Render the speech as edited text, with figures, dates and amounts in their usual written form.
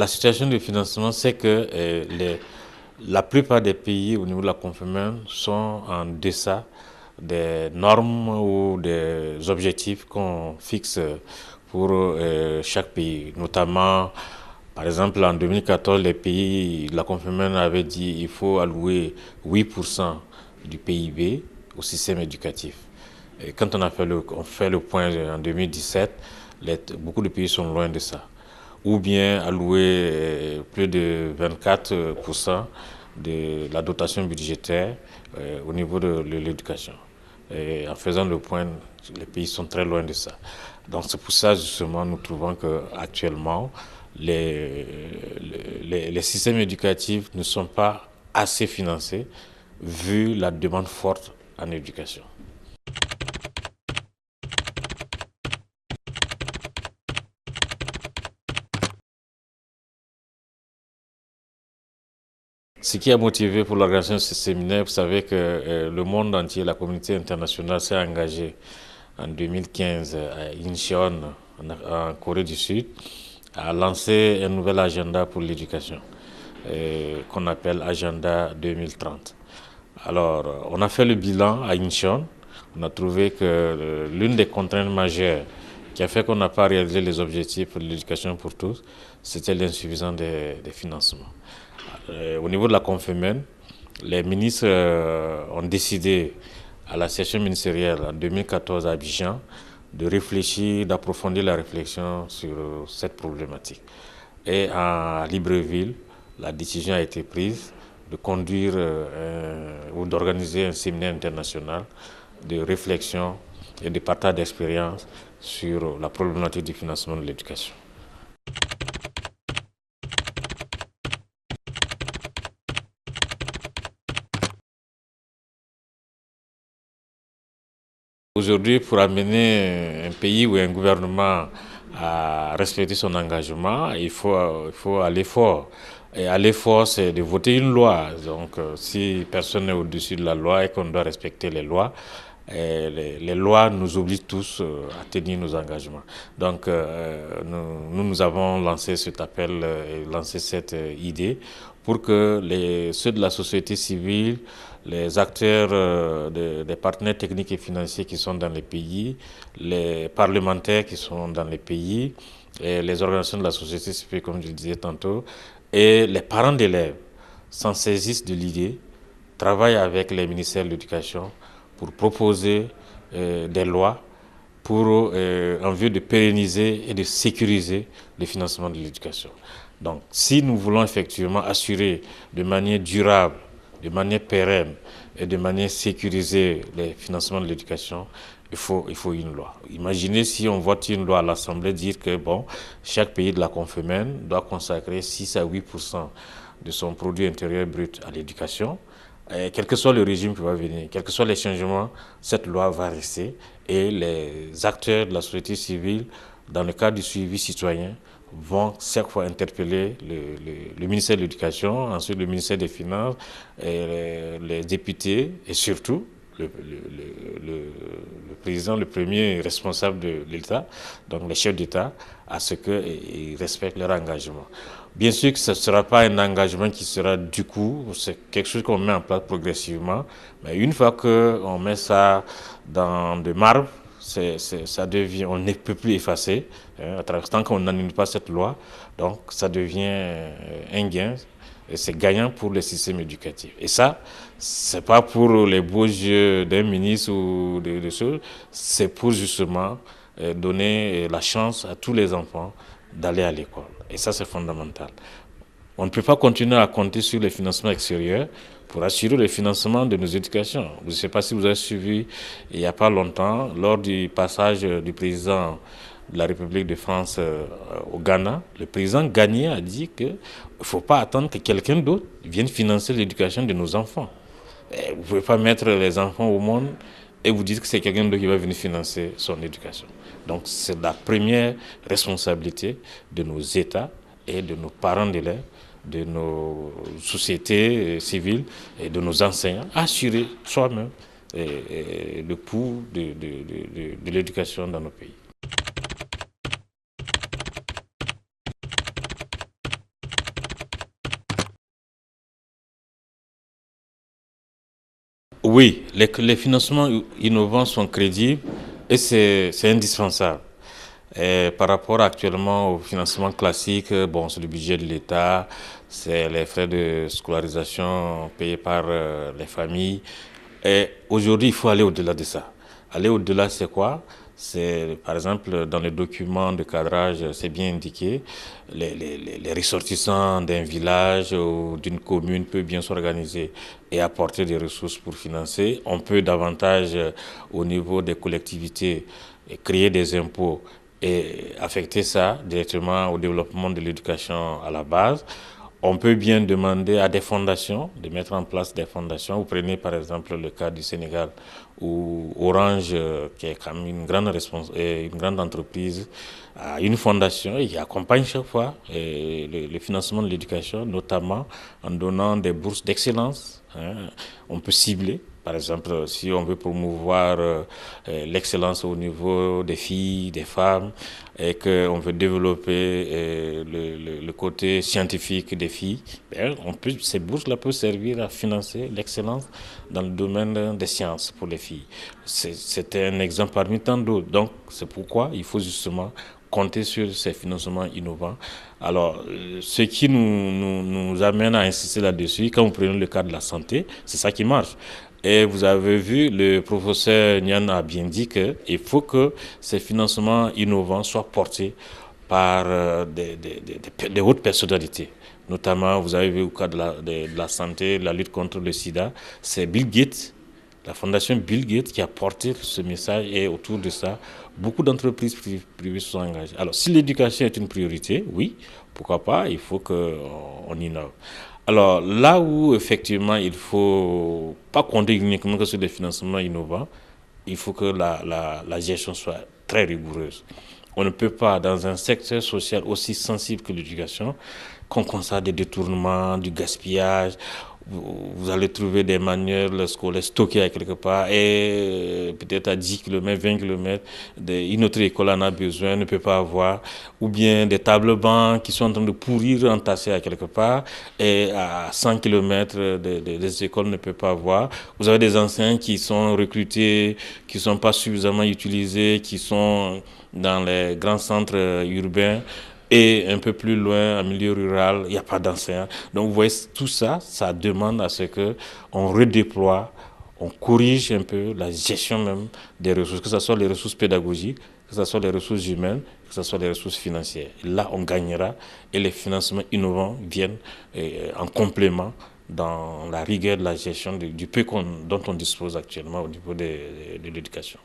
La situation de financement, c'est que la plupart des pays au niveau de la Confémène sont en deçà des normes ou des objectifs qu'on fixe pour chaque pays. Notamment, par exemple, en 2014, les pays, la Confémène avait dit qu'il faut allouer 8% du PIB au système éducatif. Et quand on fait le point en 2017, beaucoup de pays sont loin de ça. Ou bien allouer plus de 24% de la dotation budgétaire au niveau de l'éducation. Et en faisant le point, les pays sont très loin de ça. Donc c'est pour ça justement nous trouvons qu'actuellement les systèmes éducatifs ne sont pas assez financés vu la demande forte en éducation. Ce qui a motivé pour l'organisation de ce séminaire, vous savez que le monde entier, la communauté internationale s'est engagée en 2015 à Incheon, en Corée du Sud, à lancer un nouvel agenda pour l'éducation, qu'on appelle Agenda 2030. Alors, on a fait le bilan à Incheon. On a trouvé que l'une des contraintes majeures qui a fait qu'on n'a pas réalisé les objectifs pour l'éducation pour tous, c'était l'insuffisance des financements. Au niveau de la Confémène, les ministres ont décidé à la session ministérielle en 2014 à Abidjan de réfléchir, d'approfondir la réflexion sur cette problématique. Et à Libreville, la décision a été prise de conduire ou d'organiser un séminaire international de réflexion et de partage d'expérience sur la problématique du financement de l'éducation. Aujourd'hui, pour amener un pays ou un gouvernement à respecter son engagement, il faut aller fort. Et aller fort, c'est de voter une loi. Donc, si personne n'est au-dessus de la loi et qu'on doit respecter les lois, les lois nous obligent tous à tenir nos engagements. Donc, nous avons lancé cet appel et lancé cette idée pour que ceux de la société civile, les acteurs, des partenaires techniques et financiers qui sont dans les pays, les parlementaires qui sont dans les pays, et les organisations de la société civile, comme je le disais tantôt, et les parents d'élèves s'en saisissent de l'idée, travaillent avec les ministères de l'Éducation pour proposer des lois en vue de pérenniser et de sécuriser le financement de l'éducation. Donc, si nous voulons effectivement assurer de manière durable, de manière pérenne et de manière sécurisée les financements de l'éducation, il faut une loi. Imaginez si on vote une loi à l'Assemblée dire que chaque pays de la Confémène doit consacrer 6 à 8% de son produit intérieur brut à l'éducation. Quel que soit le régime qui va venir, quels que soient les changements, cette loi va rester et les acteurs de la société civile, dans le cadre du suivi citoyen, vont chaque fois interpeller le ministère de l'Éducation, ensuite le ministère des Finances, et les députés et surtout le président, le premier responsable de l'État, donc les chefs d'État, à ce qu'ils respectent leur engagement. Bien sûr que ce ne sera pas un engagement qui sera du coup, c'est quelque chose qu'on met en place progressivement, mais une fois qu'on met ça dans de marbre, ça devient, on ne peut plus effacer, tant qu'on n'annule pas cette loi, donc ça devient un gain, et c'est gagnant pour le système éducatif. Et ça, c'est pas pour les beaux yeux d'un ministre ou de choses, c'est pour justement donner la chance à tous les enfants d'aller à l'école. Et ça, c'est fondamental. On ne peut pas continuer à compter sur les financements extérieurs pour assurer le financement de nos éducations. Je ne sais pas si vous avez suivi, il n'y a pas longtemps, lors du passage du président de la République de France au Ghana, le président ghanéen a dit qu'il ne faut pas attendre que quelqu'un d'autre vienne financer l'éducation de nos enfants. Vous ne pouvez pas mettre les enfants au monde et vous dites que c'est quelqu'un d'autre qui va venir financer son éducation. Donc c'est la première responsabilité de nos États et de nos parents d'élèves, de nos sociétés civiles et de nos enseignants, assurer soi-même le coût de l'éducation dans nos pays. Oui, les financements innovants sont crédibles et c'est indispensable. Et par rapport actuellement au financement classique, bon, c'est le budget de l'État, c'est les frais de scolarisation payés par les familles. Et aujourd'hui, il faut aller au-delà de ça. Aller au-delà, c'est quoi? C'est, par exemple, dans les documents de cadrage, c'est bien indiqué, les ressortissants d'un village ou d'une commune peuvent bien s'organiser et apporter des ressources pour financer. On peut davantage, au niveau des collectivités, créer des impôts et affecter ça directement au développement de l'éducation à la base. On peut bien demander à des fondations de mettre en place des fondations. Vous prenez par exemple le cas du Sénégal où Orange, qui est quand même une grande entreprise, a une fondation et qui accompagne chaque fois le financement de l'éducation, notamment en donnant des bourses d'excellence. Hein. On peut cibler. Par exemple, si on veut promouvoir l'excellence au niveau des filles, des femmes, et qu'on veut développer le côté scientifique des filles, ben, ces bourses-là peuvent servir à financer l'excellence dans le domaine des sciences pour les filles. C'est un exemple parmi tant d'autres. Donc, c'est pourquoi il faut justement compter sur ces financements innovants. Alors, ce qui nous amène à insister là-dessus, quand vous prenez le cas de la santé, c'est ça qui marche. Et vous avez vu, le professeur Nian a bien dit qu'il faut que ces financements innovants soient portés par des hautes personnalités. Notamment, vous avez vu au cas de la santé, la lutte contre le sida, c'est Bill Gates, la fondation Bill Gates qui a porté ce message et autour de ça, beaucoup d'entreprises privées se sont engagées. Alors, si l'éducation est une priorité, oui, pourquoi pas, il faut qu'on innove. Alors, là où effectivement il faut pas compter uniquement que sur des financements innovants, il faut que la gestion soit très rigoureuse. On ne peut pas, dans un secteur social aussi sensible que l'éducation, qu'on constate des détournements, du gaspillage. Vous allez trouver des manuels scolaires stockés à quelque part et peut-être à 10 km, 20 km, une autre école en a besoin, ne peut pas avoir. Ou bien des tables bancs qui sont en train de pourrir, entassés à quelque part et à 100 km des écoles ne peuvent pas avoir. Vous avez des enseignants qui sont recrutés, qui ne sont pas suffisamment utilisés, qui sont dans les grands centres urbains. Et un peu plus loin, en milieu rural, il n'y a pas d'enseignants. Donc vous voyez, tout ça, ça demande à ce qu'on redéploie, on corrige un peu la gestion même des ressources, que ce soit les ressources pédagogiques, que ce soit les ressources humaines, que ce soit les ressources financières. Et là, on gagnera et les financements innovants viennent en complément dans la rigueur de la gestion du peu dont on dispose actuellement au niveau de l'éducation.